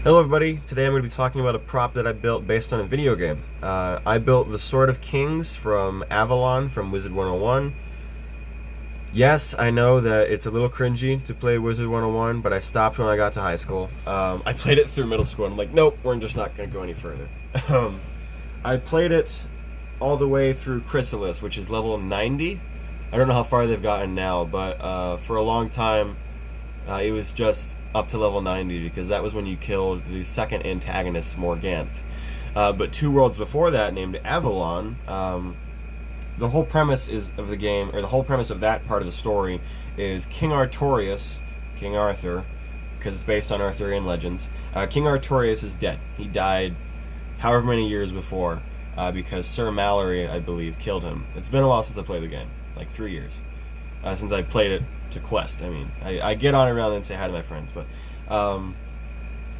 Hello everybody, today I'm going to be talking about a prop that I built based on a video game. I built the Sword of Kings from Avalon from Wizard 101. Yes, I know that it's a little cringy to play Wizard 101, but I stopped when I got to high school. I played it through middle school and I'm like, nope, we're just not going to go any further. I played it all the way through KingsIsle, which is level 90. I don't know how far they've gotten now, but for a long time it was just up to level 90 because that was when you killed the second antagonist, Morganth. But two worlds before that, named Avalon, the whole premise of the game, or the whole premise of that part of the story, is King Artorias, King Arthur, because it's based on Arthurian legends. King Artorias is dead. He died however many years before because Sir Mallory, I believe, killed him. It's been a while since I played the game, like 3 years. Since I played it to Quest. I mean, I get on around and say hi to my friends, but I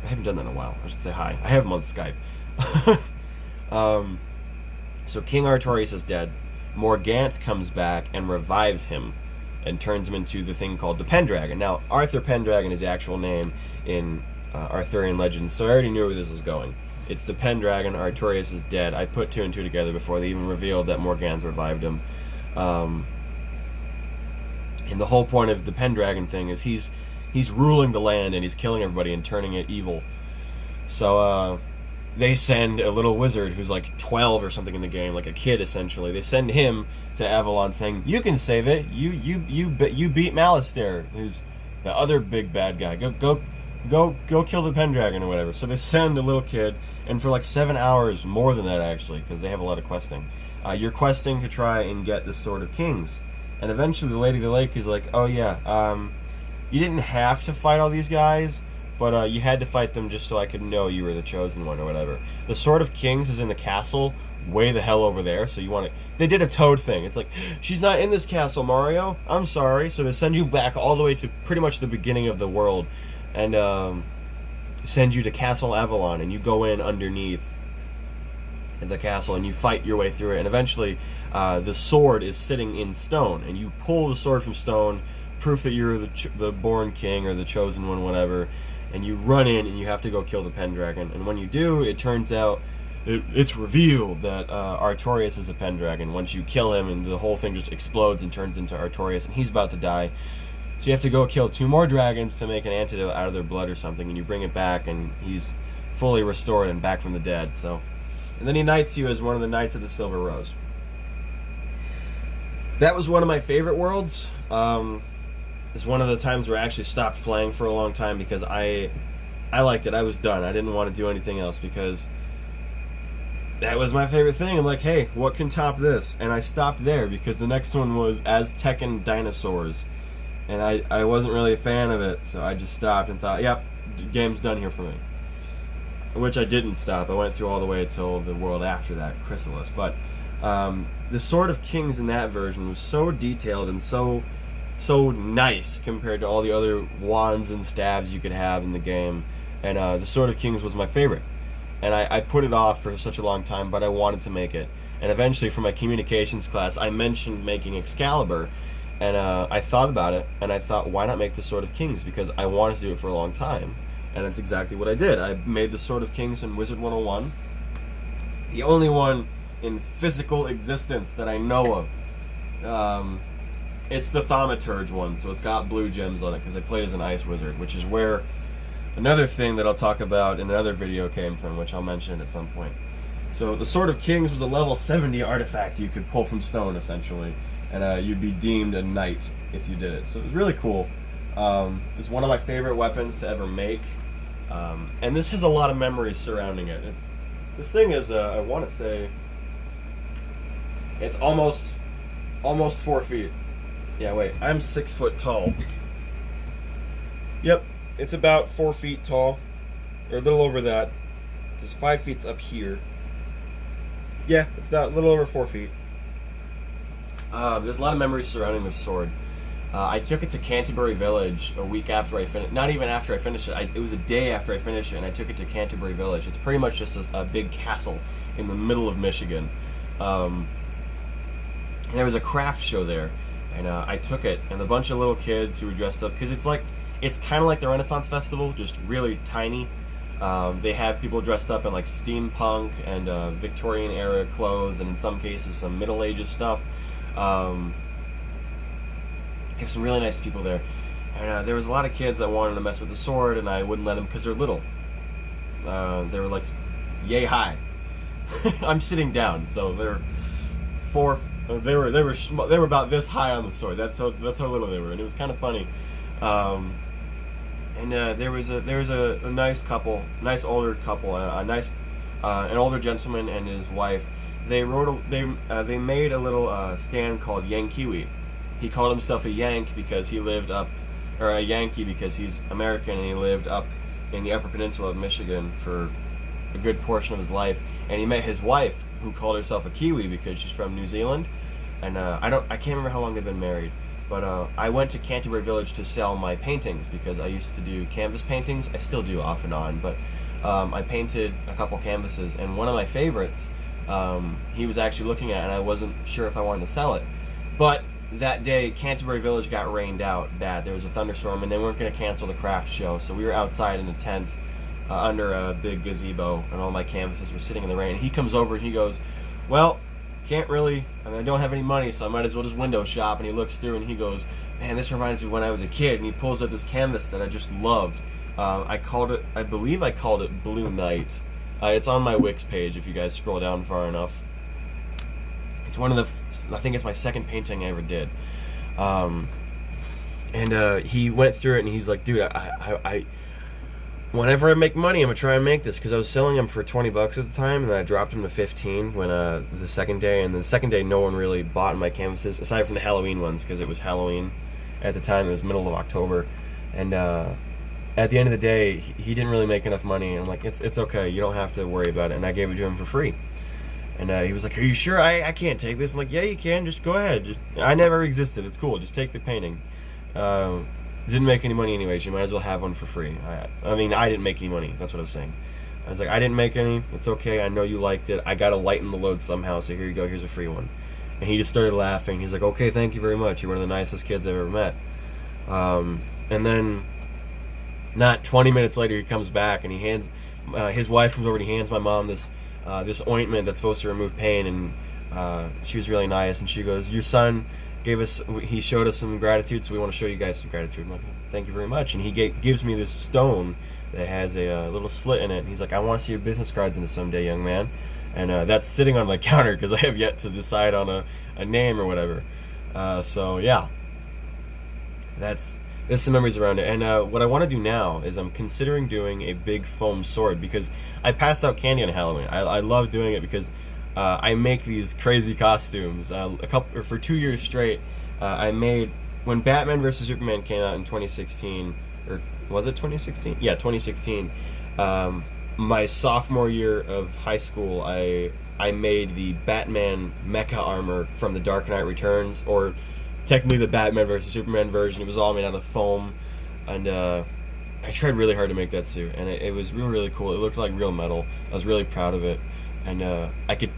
haven't done that in a while. I should say hi. I have them on Skype. So King Artorias is dead. Morganth comes back and revives him and turns him into the thing called the Pendragon. Now, Arthur Pendragon is the actual name in Arthurian legends, so I already knew where this was going. It's the Pendragon. Artorias is dead. I put two and two together before they even revealed that Morganth revived him. And the whole point of the Pendragon thing is he's ruling the land and he's killing everybody and turning it evil. So they send a little wizard who's like 12 or something in the game, like a kid essentially. They send him to Avalon saying, "You can save it. You beat Malistaire, who's the other big bad guy. Go kill the Pendragon or whatever." So they send a little kid, and for like 7 hours, more than that actually, because they have a lot of questing. You're questing to try and get the Sword of Kings. And eventually the Lady of the Lake is like, "Oh yeah, you didn't have to fight all these guys, but you had to fight them just so I could know you were the chosen one or whatever." The Sword of Kings is in the castle way the hell over there, so you want to... They did a Toad thing. It's like, "She's not in this castle, Mario. I'm sorry." So they send you back all the way to pretty much the beginning of the world and send you to Castle Avalon, and you go in underneath the castle and you fight your way through it, and eventually the sword is sitting in stone and you pull the sword from stone, proof that you're the born king or the chosen one, whatever, and you run in and you have to go kill the Pendragon. And when you do, it turns out it's revealed that Artorias is a Pendragon once you kill him, and the whole thing just explodes and turns into Artorias, and he's about to die. So you have to go kill two more dragons to make an antidote out of their blood or something, and you bring it back and he's fully restored and back from the dead. And then he knights you as one of the Knights of the Silver Rose. That was one of my favorite worlds. It's one of the times where I actually stopped playing for a long time because I liked it. I was done. I didn't want to do anything else because that was my favorite thing. I'm like, hey, what can top this? And I stopped there because the next one was Aztecan dinosaurs. And I wasn't really a fan of it, so I just stopped and thought, yep, game's done here for me. Which I didn't stop. I went through all the way until the world after that, KingsIsle. But the Sword of Kings in that version was so detailed and so nice compared to all the other wands and staves you could have in the game. And the Sword of Kings was my favorite. And I put it off for such a long time, but I wanted to make it. And eventually, for my communications class, I mentioned making Excalibur. And I thought about it, and I thought, why not make the Sword of Kings? Because I wanted to do it for a long time. And that's exactly what I did. I made the Sword of Kings in Wizard 101. The only one in physical existence that I know of. It's the Thaumaturge one, so it's got blue gems on it because I played as an ice wizard, which is where another thing that I'll talk about in another video came from, which I'll mention at some point. So the Sword of Kings was a level 70 artifact you could pull from stone, essentially. And you'd be deemed a knight if you did it. So it was really cool. It's one of my favorite weapons to ever make. And this has a lot of memories surrounding it. This thing is, I want to say, it's almost 4 feet. Yeah, wait, I'm 6 foot tall. Yep, it's about 4 feet tall, or a little over that. There's 5 feet up here. Yeah, it's about a little over 4 feet. There's a lot of memories surrounding this sword. I took it to Canterbury Village a week after I finished. Not even after I finished it. It was a day after I finished it, and I took it to Canterbury Village. It's pretty much just a big castle in the middle of Michigan. And there was a craft show there, and I took it, and a bunch of little kids who were dressed up, because it's kind of like the Renaissance Festival, just really tiny. They have people dressed up in like steampunk and Victorian era clothes, and in some cases some Middle Ages stuff. They have some really nice people there. And there was a lot of kids that wanted to mess with the sword, and I wouldn't let them because they're little. They were like yay high. I'm sitting down, so they're four. They were about this high on the sword. That's how little they were, and it was kind of funny. And there was a nice couple, nice older couple, an older gentleman and his wife. They made a little stand called Yankiwi. He called himself a Yank because he lived up, or a Yankee because he's American and he lived up in the Upper Peninsula of Michigan for a good portion of his life. And he met his wife, who called herself a Kiwi because she's from New Zealand. And I can't remember how long they've been married. But I went to Canterbury Village to sell my paintings because I used to do canvas paintings. I still do off and on, but I painted a couple canvases, and one of my favorites he was actually looking at, and I wasn't sure if I wanted to sell it. But that day, Canterbury Village got rained out bad. There was a thunderstorm, and they weren't going to cancel the craft show, so we were outside in a tent under a big gazebo, and all my canvases were sitting in the rain. And he comes over and he goes, well, can't really, I don't have any money, so I might as well just window shop. And he looks through and he goes, man, this reminds me of when I was a kid. And he pulls out this canvas that I just loved. I believe I called it Blue Night. It's on my Wix page if you guys scroll down far enough. It's one of the, I think it's my second painting I ever did. He went through it and he's like, dude, I whenever I make money, I'm gonna try and make this, because I was selling them for $20 at the time, and then I dropped them to 15 when the second day, and the second day no one really bought my canvases aside from the Halloween ones, because it was Halloween at the time. It was middle of October, and at the end of the day, he didn't really make enough money, and I'm like, it's okay, you don't have to worry about it, and I gave it to him for free. And he was like, are you sure? I can't take this. I'm like, yeah, you can, just go ahead. I never existed, it's cool, just take the painting. Didn't make any money anyways, you might as well have one for free. I mean, I didn't make any money, that's what I was saying. I was like, I didn't make any, it's okay, I know you liked it, I gotta lighten the load somehow, so here you go, here's a free one. And he just started laughing. He's like, okay, thank you very much, you're one of the nicest kids I've ever met. And then, not 20 minutes later, he comes back and he hands, his wife comes over and he hands my mom this ointment that's supposed to remove pain, and she was really nice, and she goes, your son he showed us some gratitude, so we want to show you guys some gratitude. I'm like, thank you very much. And he gives me this stone that has a little slit in it, and he's like, I want to see your business cards in this someday, young man. And that's sitting on my counter because I have yet to decide on a name or whatever. So yeah, there's some memories around it. And what I want to do now is I'm considering doing a big foam sword, because I passed out candy on Halloween. I love doing it because I make these crazy costumes. For 2 years straight, I made, when Batman vs. Superman came out in 2016, or was it 2016? Yeah, 2016. My sophomore year of high school, I made the Batman mecha armor from The Dark Knight Returns, or technically the Batman vs. Superman version. It was all made out of foam, and I tried really hard to make that suit, and it was really, really cool. It looked like real metal. I was really proud of it. And I could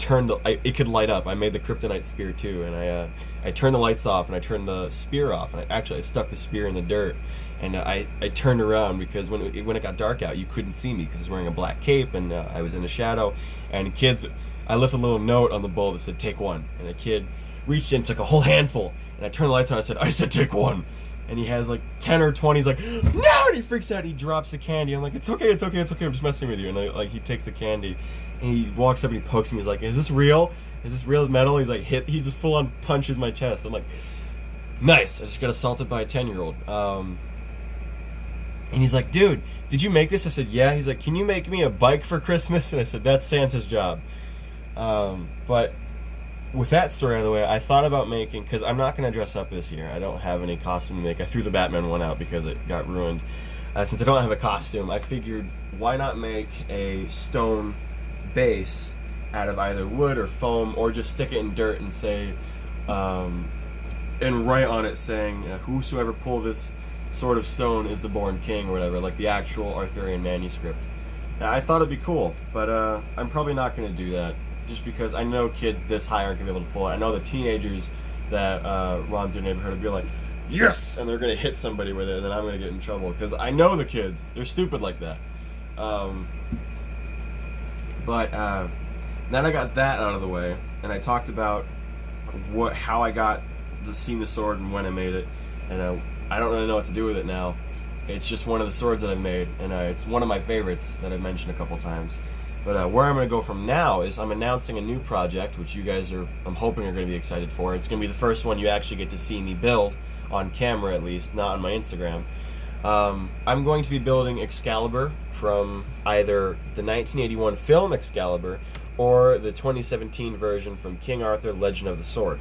it could light up. I made the kryptonite spear too, and I turned the lights off and I turned the spear off, and I stuck the spear in the dirt, and I turned around because when it got dark out, you couldn't see me because I was wearing a black cape, and I was in the shadow. And I left a little note on the bowl that said "Take one," and a kid reached in, took a whole handful, and I turned the lights on. I said take one. And he has like 10 or 20. He's like, no! And he freaks out. He drops the candy. I'm like, it's okay. I'm just messing with you. And he takes the candy, and he walks up and he pokes me. He's like, is this real? Is this real metal? He's like, he just full on punches my chest. I'm like, nice. I just got assaulted by a 10-year-old. And he's like, dude, did you make this? I said, yeah. He's like, can you make me a bike for Christmas? And I said, that's Santa's job. But with that story out of the way, I thought about making, because I'm not going to dress up this year. I don't have any costume to make. I threw the Batman one out because it got ruined. Since I don't have a costume, I figured, why not make a stone base out of either wood or foam, or just stick it in dirt and say, and write on it saying, whosoever pull this sword of stone is the born king, or whatever, like the actual Arthurian manuscript. Now, I thought it'd be cool, but I'm probably not going to do that, just because I know kids this high aren't going to be able to pull it. I know the teenagers that run through the neighborhood will be like, yes! And they're going to hit somebody with it, and then I'm going to get in trouble, because I know the kids. They're stupid like that. Um, but then I got that out of the way, and I talked about how I got the sword and when I made it, and I don't really know what to do with it now. It's just one of the swords that I've made, and it's one of my favorites that I've mentioned a couple times. But where I'm going to go from now is I'm announcing a new project, which you guys I'm hoping are going to be excited for. It's going to be the first one you actually get to see me build, on camera at least, not on my Instagram. I'm going to be building Excalibur from either the 1981 film Excalibur or the 2017 version from King Arthur Legend of the Sword.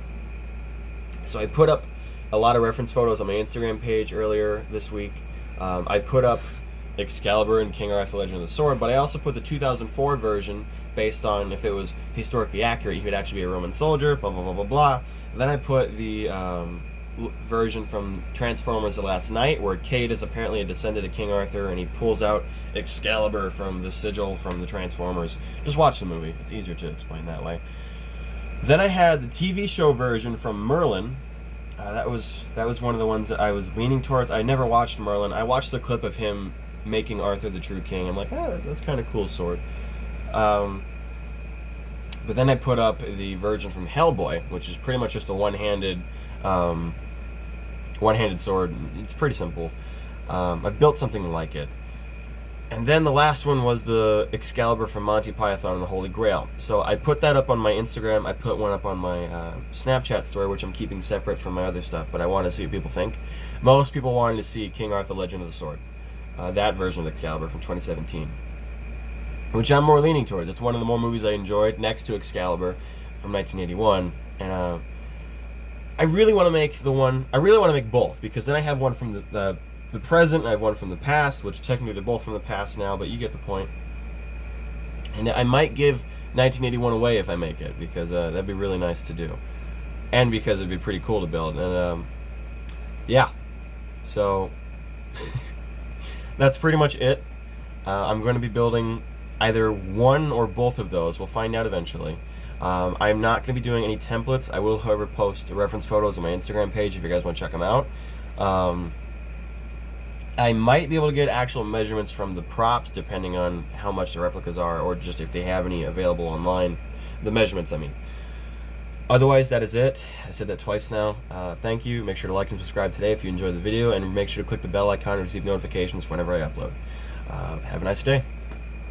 So I put up a lot of reference photos on my Instagram page earlier this week. I put up Excalibur and King Arthur Legend of the Sword, but I also put the 2004 version based on if it was historically accurate, he could actually be a Roman soldier, blah, blah, blah, blah, blah. And then I put the version from Transformers: The Last Knight, where Cade is apparently a descendant of King Arthur, and he pulls out Excalibur from the sigil from the Transformers. Just watch the movie. It's easier to explain that way. Then I had the TV show version from Merlin. That was one of the ones that I was leaning towards. I never watched Merlin. I watched the clip of him making Arthur the true king. I'm like, that's kind of cool sword. But then I put up the version from Hellboy, which is pretty much just a one-handed sword. It's pretty simple. I've built something like it. And then the last one was the Excalibur from Monty Python and the Holy Grail. So I put that up on my Instagram. I put one up on my Snapchat story, which I'm keeping separate from my other stuff, but I want to see what people think. Most people wanted to see King Arthur Legend of the Sword. That version of Excalibur from 2017. Which I'm more leaning towards. It's one of the more movies I enjoyed, next to Excalibur from 1981. And I really want to make both, because then I have one from the present, and I have one from the past, which technically they're both from the past now, but you get the point. And I might give 1981 away if I make it, because that'd be really nice to do. And because it'd be pretty cool to build. And yeah. So that's pretty much it. I'm going to be building either one or both of those. We'll find out eventually. I'm not going to be doing any templates. I will, however, post reference photos on my Instagram page if you guys want to check them out. I might be able to get actual measurements from the props, depending on how much the replicas are, or just if they have any available online. The measurements, I mean. Otherwise, that is it. I said that twice now. Thank you. Make sure to like and subscribe today if you enjoyed the video, and make sure to click the bell icon to receive notifications whenever I upload. Have a nice day.